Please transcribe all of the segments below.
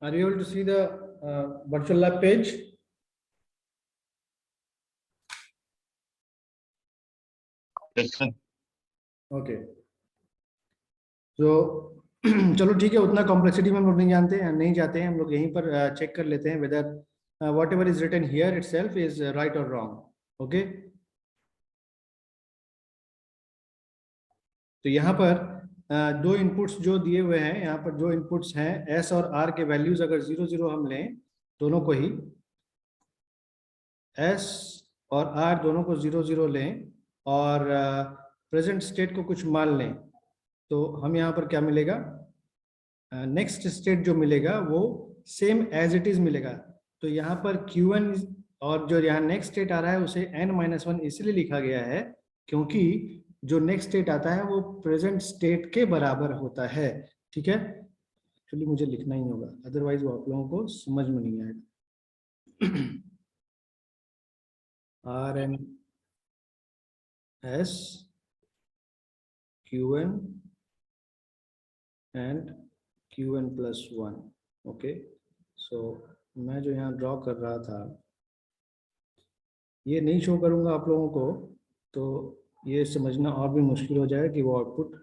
Are you able to see the virtual lab page? Yes, sir. Okay. So चलो ठीक है, उतना complexity में हम लोग नहीं जाते हैं, हम लोग यहीं पर चेक कर लेते हैं weather whatever is written here itself is right or wrong. Okay. तो यहाँ पर दो इनपुट्स जो दिए हुए हैं, यहाँ पर जो इनपुट्स हैं एस और आर के वैल्यूज अगर 0 0 हम लें दोनों को ही, एस और आर दोनों को 0 0 लें और प्रेजेंट स्टेट को कुछ मान लें, तो हम यहाँ पर क्या मिलेगा, नेक्स्ट स्टेट जो मिलेगा वो सेम एज इट इज मिलेगा। तो यहाँ पर Q1 और जो यहाँ नेक्स्ट स्टेट आ रहा है उसे n-1 इसलिए लिखा गया है क्योंकि जो नेक्स्ट स्टेट आता है वो प्रेजेंट स्टेट के बराबर होता है। ठीक है, एक्चुअली मुझे लिखना ही होगा, अदरवाइज वो आप लोगों को समझ में नहीं आएगा। Rn S Qn and Qn+1। Okay, so मैं जो यहाँ ड्रॉ कर रहा था ये नहीं शो करूँगा आप लोगों को, तो ये समझना और भी मुश्किल हो जाएगा कि वो आउटपुट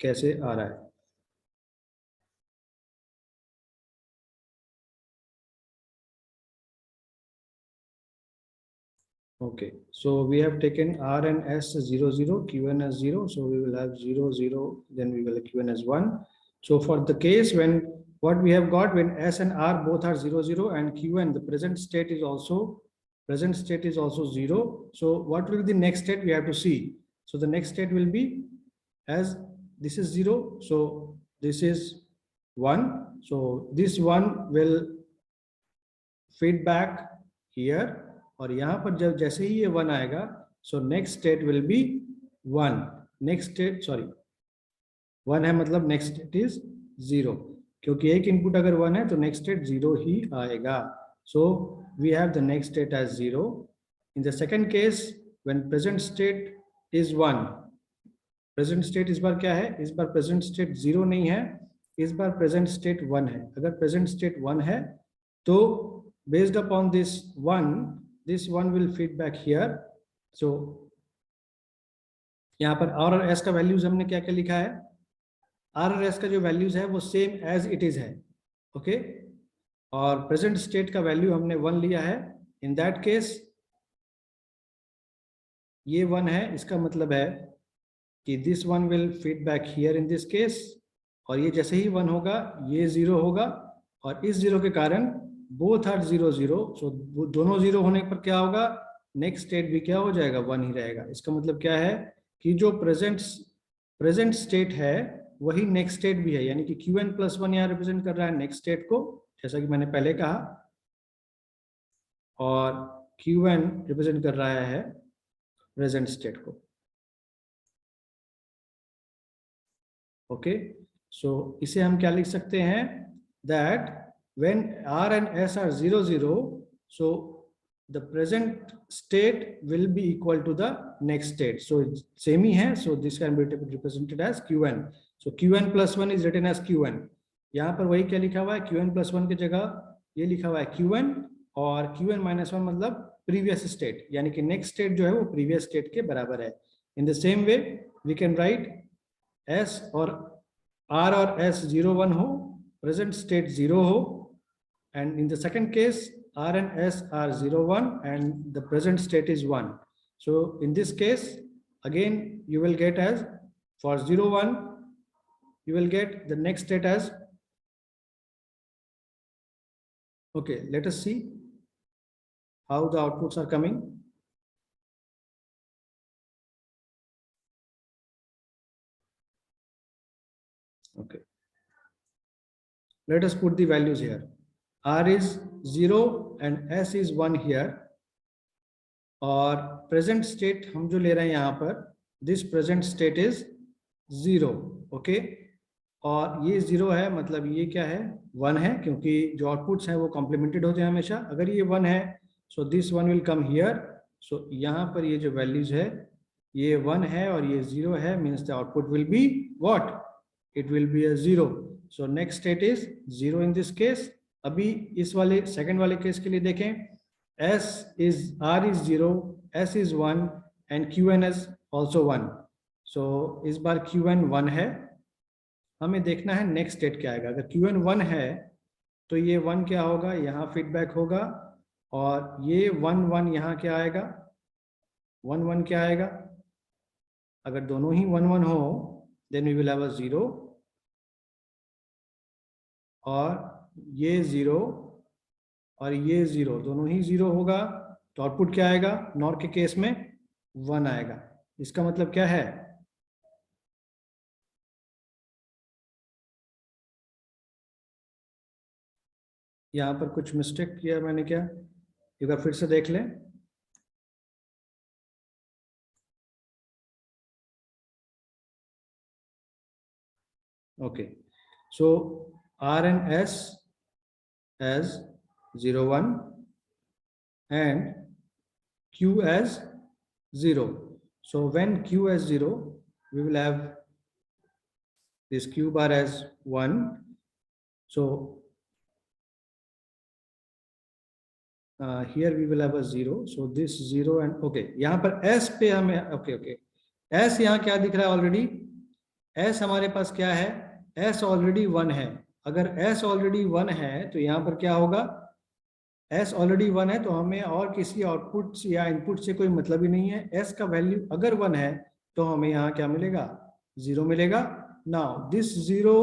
कैसे आ रहा है। Okay, so we have taken R and S 0 0, Qn as 0, so we will have 0 0, then we will have Qn as 1. So for the case when what we have got, when S and R both are 0 0 and Qn, the present state is also 0, so what will be the next state we have to see. So the next state will be, as this is 0, so this is 1, so this 1 will feed back here, और यहाँ पर जब जैसे ही ये 1 आएगा, so next state will be 1, next state sorry 1 है मतलब next state is 0, क्योंकि एक इनपुट अगर 1 है तो नेक्स्ट स्टेट 0 ही आएगा। So we have the next state as 0। In the second case when present state is 1, present state इस बार क्या है, इस बार प्रेजेंट स्टेट 0 नहीं है, इस बार प्रेजेंट स्टेट 1 है। अगर प्रेजेंट स्टेट 1 है तो based upon this 1, this one will feed back here. So यहाँ पर R और S का वैल्यूज हमने क्या क्या लिखा है, R और S का जो वैल्यूज है वो सेम एज इट इज है। ओके, और प्रेजेंट स्टेट का वैल्यू हमने 1 लिया है। इन दैट केस ये 1 है, इसका मतलब है कि this 1 will feed back here in this case, और ये जैसे ही 1 होगा ये 0 होगा, और इस 0 के कारण बोथ आर 0 0, सो दोनों 0 होने पर क्या होगा, नेक्स्ट स्टेट भी क्या हो जाएगा, 1 ही रहेगा। इसका मतलब क्या है कि जो प्रेजेंट स्टेट है वही नेक्स्ट स्टेट भी है, यानी कि Qn+1 यहाँ रिप्रेजेंट कर रहा है नेक्स्ट स्टेट को, जैसा कि मैंने पहले कहा, और Qn रिप्रेजेंट कर रहा है प्रेजेंट स्टेट को। ओके, सो इसे हम क्या लिख सकते हैं, that when R and S are 0 0, so the present state will be equal to the next state, so it's same ही है, so this can be represented as Qn. So Qn+1 is written as Qn। यहाँ पर वही क्या लिखा हुआ है, Qn+1 की जगह ये लिखा हुआ है Qn, और Qn-1 मतलब प्रीवियस स्टेट, यानी कि नेक्स्ट स्टेट जो है वो प्रीवियस स्टेट के बराबर है। In the same way we can write S और R और S 0 1 हो, प्रेजेंट स्टेट 0 हो, and in the second case R and S are 0 1 and the present state is 1. So in this case again you will get as, for 0 1 you will get the next state as, okay, let us see how the outputs are coming. Okay, let us put the values here. R is 0 and S is 1 here, और present state हम जो ले रहे हैं यहाँ पर, this present state is 0। Okay, और ये 0 है मतलब ये क्या है, 1 है, क्योंकि जो आउटपुट्स हैं वो कॉम्प्लीमेंटेड होते हैं हमेशा। अगर ये 1 है so this 1 will come here, so यहाँ पर ये जो वैल्यूज है ये 1 है और ये 0 है, means the output will be what, it will be a 0। So next state is 0 in this case. अभी इस वाले सेकंड वाले केस के लिए देखें, s is r is 0, s is 1 and qn is also 1. so इस बार qn 1 है. हमें देखना है नेक्स्ट स्टेट क्या आएगा. अगर qn 1 है तो ये 1 क्या होगा, यहाँ फीडबैक होगा, और ये 1 1 यहाँ क्या आएगा, 1 1 क्या आएगा. अगर दोनों ही 1 1 हो then we will have a 0, और ये 0 और ये 0 दोनों ही 0 होगा तो आउटपुट क्या आएगा, नॉर के केस में 1 आएगा. इसका मतलब क्या है, यहाँ पर कुछ मिस्टेक किया मैंने क्या, एक बार फिर से देख लें. Okay, so R and S as 0 1 and Q as 0. So when Q as 0, we will have this Q bar as 1. So here we will have a 0. So this 0 and okay, यहाँ पर S पे हमें okay, S यहाँ क्या दिख रहा है already, S हमारे पास क्या है, S ऑलरेडी 1 है. अगर S ऑलरेडी 1 है तो यहाँ पर क्या होगा, S ऑलरेडी 1 है तो हमें और किसी आउटपुट या इनपुट से कोई मतलब ही नहीं है. S का वैल्यू अगर 1 है तो हमें यहाँ क्या मिलेगा, 0 मिलेगा. Now this 0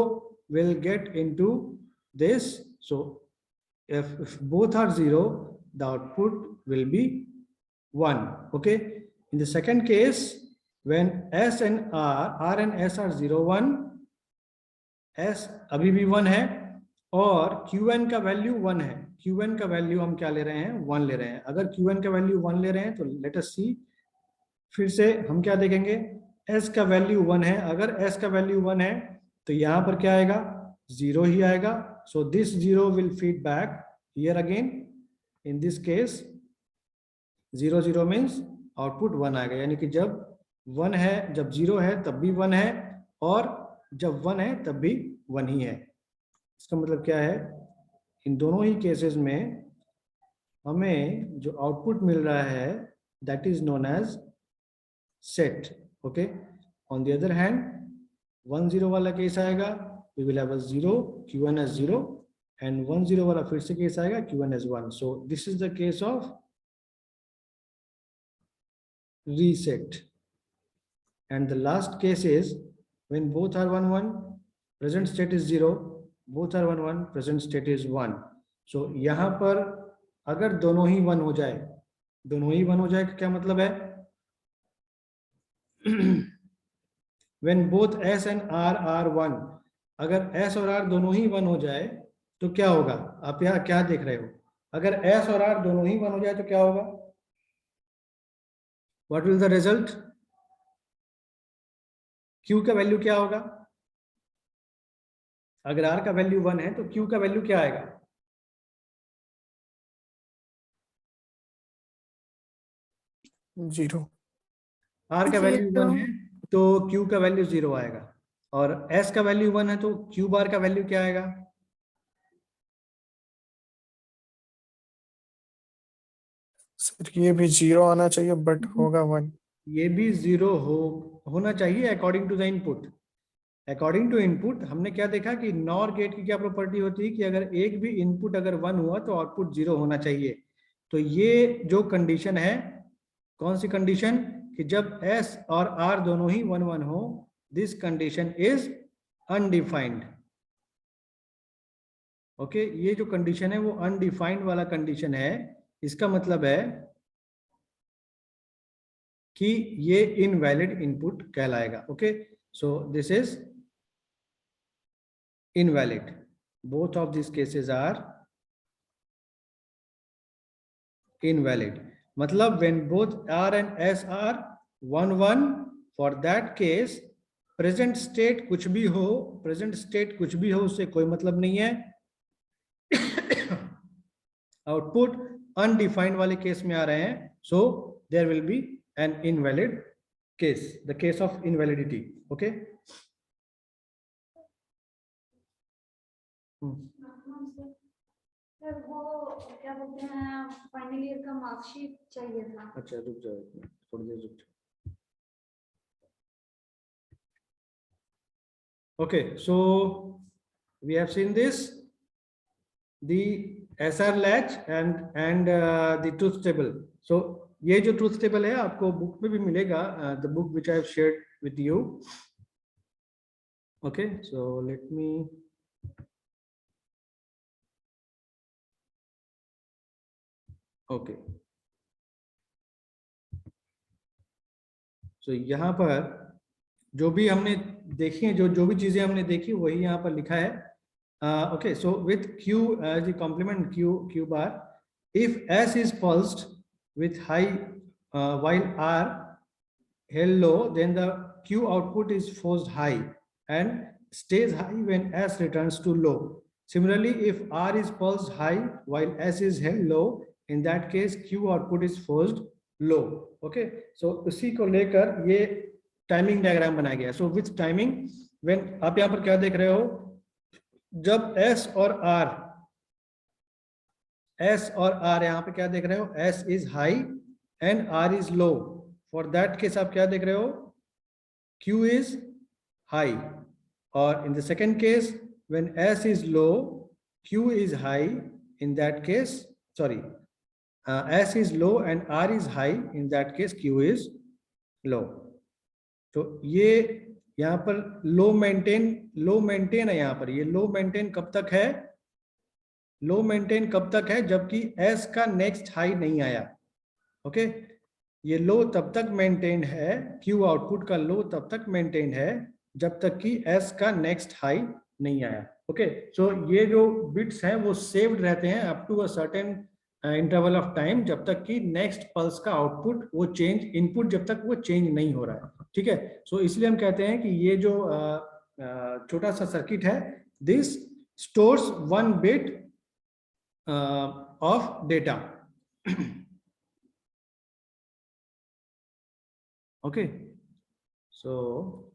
will get into this. So if both are 0, the output will be 1. Okay, in the second case, when S and R and S are 0 1, S अभी भी 1 है और Qn का वैल्यू 1 है. Qn का वैल्यू हम क्या ले रहे हैं, 1 ले रहे हैं. अगर Qn का वैल्यू 1 ले रहे हैं तो लेट अस सी, फिर से हम क्या देखेंगे, S का वैल्यू 1 है. अगर S का वैल्यू 1 है तो यहाँ पर क्या आएगा, 0 ही आएगा. So this 0 will feed back here again. In this case 0 0 means output 1 आएगा. यानी कि जब 1 है, जब 0 है तब भी 1 है, और जब 1 है तब भी 1 ही है. इसका मतलब क्या है, इन दोनों ही केसेस में हमें जो आउटपुट मिल रहा है that is known as set. Okay, on the other hand 1 0 वाला केस आएगा, we will have a 0, Qn as 0, and 1 0 वाला फिर से केस आएगा, Qn as 1. so this is the case of reset. And the last case is when both are 1 1, present state is 0, both are 1 1, present state is 1. so यहाँ पर अगर दोनों ही 1 हो जाए, दोनों ही 1 हो जाए क्या मतलब है, when both S and R are 1, अगर S और R दोनों ही 1 हो जाए तो क्या होगा, आप यहाँ क्या देख रहे हो, अगर S और R दोनों ही 1 हो जाए तो क्या होगा, what will the result, Q का वैल्यू क्या होगा, अगर R का वैल्यू 1 है तो Q का वैल्यू क्या आएगा, जीरो. R का वैल्यू 1 है तो Q का वैल्यू 0 आएगा, और S का वैल्यू 1 है तो Q बार का वैल्यू क्या आएगा, सर ये भी जीरो आना चाहिए बट होगा 1. ये भी 0 होना चाहिए according to the input. According to input हमने क्या देखा कि नॉर गेट की क्या प्रॉपर्टी होती है कि अगर एक भी इनपुट अगर 1 हुआ तो आउटपुट 0 होना चाहिए. तो ये जो कंडीशन है, कौन सी कंडीशन, कि जब S और R दोनों ही 1 1 हो, this condition is undefined. Okay, ये जो कंडीशन है वो अनडिफाइंड वाला कंडीशन है. इसका मतलब है कि ये इनवैलिड इनपुट कहलाएगा. Okay, so this is invalid. Both of these cases are invalid. मतलब when both R and S are 1 1, for that case present state कुछ भी हो, present state कुछ भी हो उससे कोई मतलब नहीं है. आउटपुट अनडिफाइंड वाले केस में आ रहे हैं, so there will be an invalid case, the case of invalidity. Okay. Sir वो क्या बोलते हैं, फाइनल ईयर का मार्कशीट चाहिए था। अच्छा रुक जाओ एक मिनट, थोड़ी देर रुक जाओ. Okay, so we have seen this, the SR latch and the truth table. So ये जो truth table है आपको book में भी मिलेगा, the book which I have shared with you. Okay, so let me. Okay. So यहाँ पर जो भी हमने देखी है, जो भी चीजें हमने देखी वही यहाँ पर लिखा है. Okay, so with Q as the complement Q bar, if S is pulsed with high while R held low, then the Q output is forced high and stays high when S returns to low. Similarly, if R is pulsed high while S is held low, in that case Q output is forced low. Okay, so उसी को लेकर ये timing diagram बनाया गया. So with timing, when आप यहाँ पर क्या देख रहे हो, जब S और R यहाँ पे क्या देख रहे हो, S is high and R is low. For that case आप क्या देख रहे हो, Q is high. Or in the second case, when S is low, Q is high. In that case, sorry, S is low and R is high. In that case, Q is low. तो ये यहाँ पर लो maintain है. यहाँ पर ये लो maintain कब तक है, लो मेंटेन कब तक है, जबकि S का नेक्स्ट हाई नहीं आया. ओके, ये लो तब तक मेंटेन है, Q आउटपुट का लो तब तक मेंटेन है जब तक कि S का नेक्स्ट हाई नहीं आया. ओके, सो ये जो बिट्स हैं वो सेव्ड रहते हैं up to a certain interval of time, जब तक कि नेक्स्ट पल्स का आउटपुट वो चेंज, इनपुट जब तक वो चेंज नहीं हो रहा है. ठीक है, सो इसलिए हम कहते हैं कि ये जो छोटा सा सर्किट है, this stores 1 bit of data. Okay, so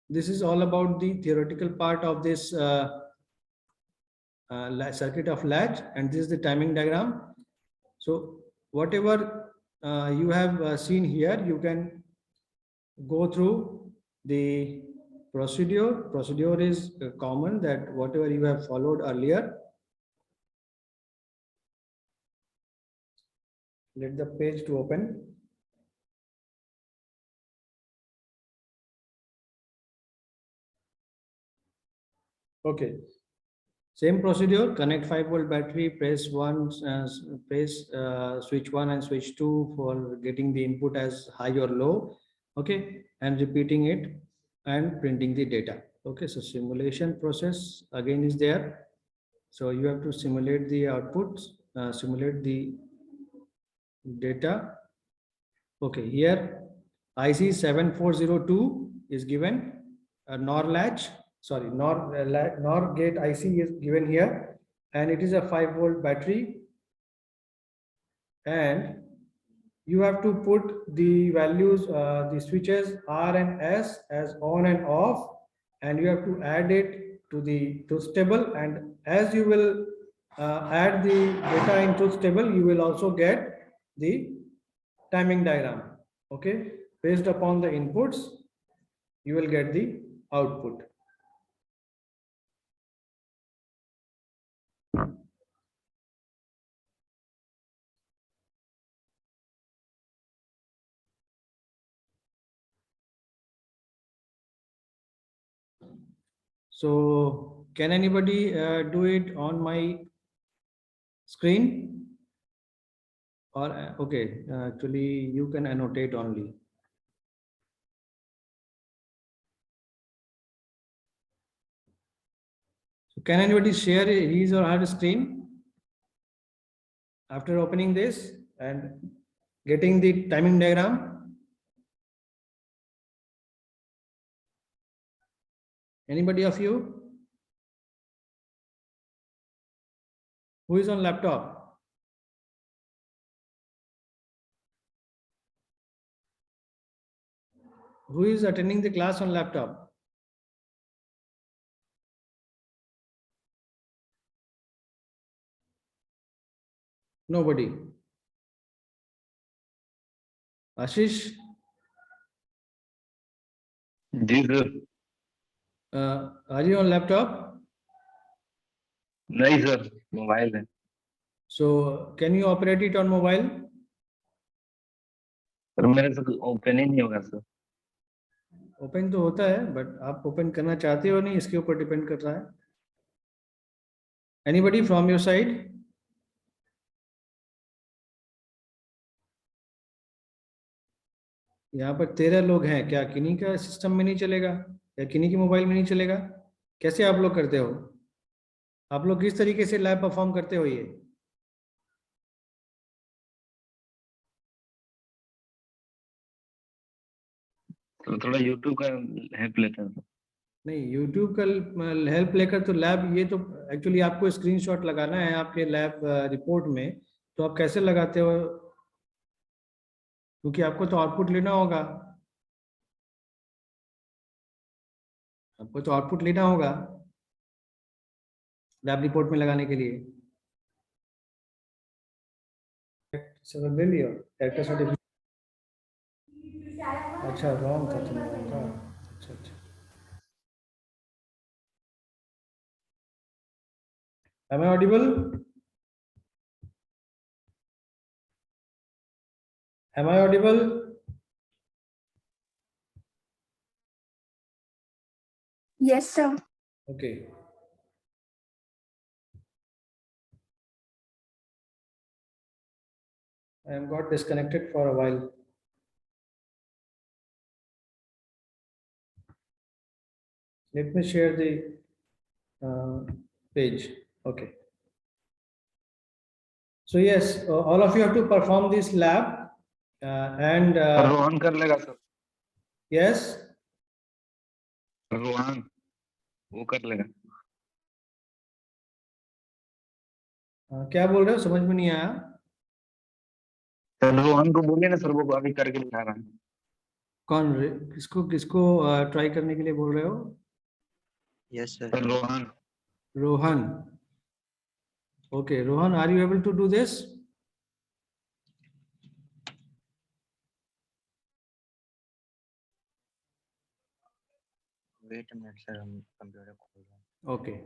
this is all about the theoretical part of this circuit of latch, and this is the timing diagram. So whatever you have seen here, you can go through the procedure. Procedure is common, that whatever you have followed earlier. Let the page to open. Okay, same procedure, connect 5-volt battery, press switch 1 and switch 2 for getting the input as high or low. Okay, and repeating it and printing the data. Okay, so simulation process again is there. So you have to simulate the outputs, simulate the data. Okay, here IC 7402 is given, a NOR latch, sorry, NOR gate IC is given here, and it is a 5-volt battery, and you have to put the values, the switches R and S as on and off, and you have to add it to the truth table, and as you will add the data in truth table, you will also get the timing diagram. Okay, based upon the inputs you will get the output. So can anybody do it on my screen, or okay, actually you can annotate only. So can anybody share his or her screen after opening this and getting the timing diagram? Anybody of you who is on laptop? Who is attending the class on laptop? Nobody. Ashish, जी sir. are you on laptop? नहीं sir, mobile है। So can you operate it on mobile? Sir मेरे से open ही नहीं होगा sir. Open तो होता है, बट आप ओपन करना चाहते हो नहीं, इसके ऊपर डिपेंड कर रहा है। Anybody from your side? यहाँ पर 13 लोग हैं, क्या किन्हीं का सिस्टम में नहीं चलेगा या किन्हीं की मोबाइल में नहीं चलेगा? कैसे आप लोग करते हो? आप लोग किस तरीके से लैब परफॉर्म करते हो ये? तो थोड़ा यूट्यूब का हेल्प लेते हैं सर। नहीं, यूट्यूब का हेल्प लेकर तो लैब, ये तो एक्चुअली आपको स्क्रीनशॉट लगाना है आपके लैब रिपोर्ट में, तो आप कैसे लगाते हो? क्योंकि आपको तो आउटपुट लेना होगा, आपको तो आउटपुट लेना होगा लैब रिपोर्ट में लगाने के लिए। सब ले लिया कैरेक्टर सर्टिफिकेट? अच्छा, रॉन्ग था तुम्हारा का। अच्छा अच्छा। Am I audible? Am I audible? Yes, sir. Okay. I am got disconnected for a while. Let me share the page. Okay. So yes, all of you have to perform this lab and sir Rohan कर लेगा sir. yes. Rohan वो कर लेगा। क्या बोल रहे हो, समझ में नहीं आया। सर रोहन को बोलिए ना सर, वो अभी करके दिखा रहा है। कौन किसको किसको ट्राई करने के लिए बोल रहे हो? Yes, sir. Sir Rohan. Rohan. Okay, Rohan, are you able to do this? Wait a minute, sir. I'm computer खोल रहा हूँ। Okay.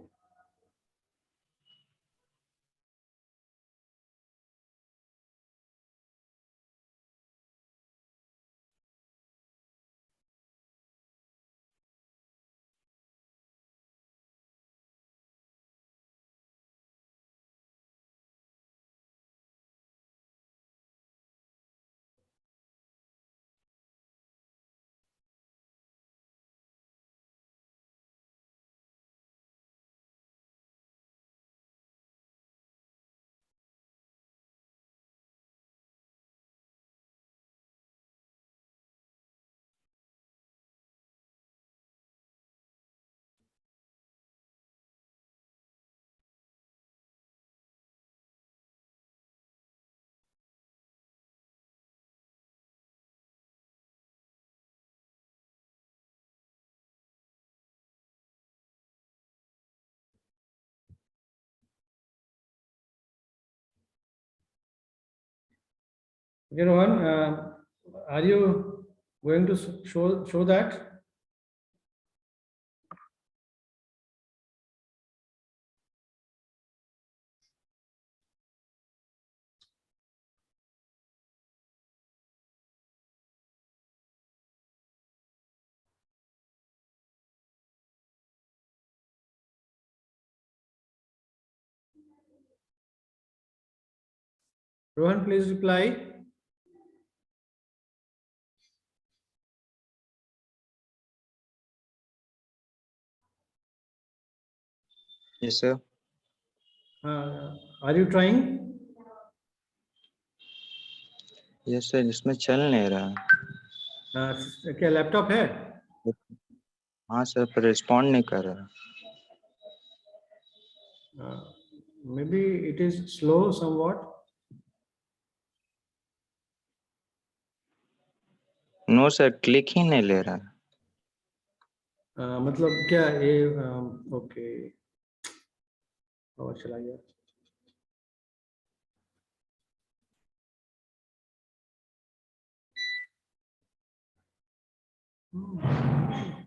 Okay, Rohan, are you going to show that? Rohan, please reply. Yes, sir. Are you trying? Yes, sir. इसमें चल नहीं रहा। क्या laptop है? हाँ सर, पर रिस्पॉन्ड नहीं कर रहा। Maybe it is slow somewhat. No sir, click ही नहीं ले रहा। मतलब क्या ये ओके, और चला गया। Oh,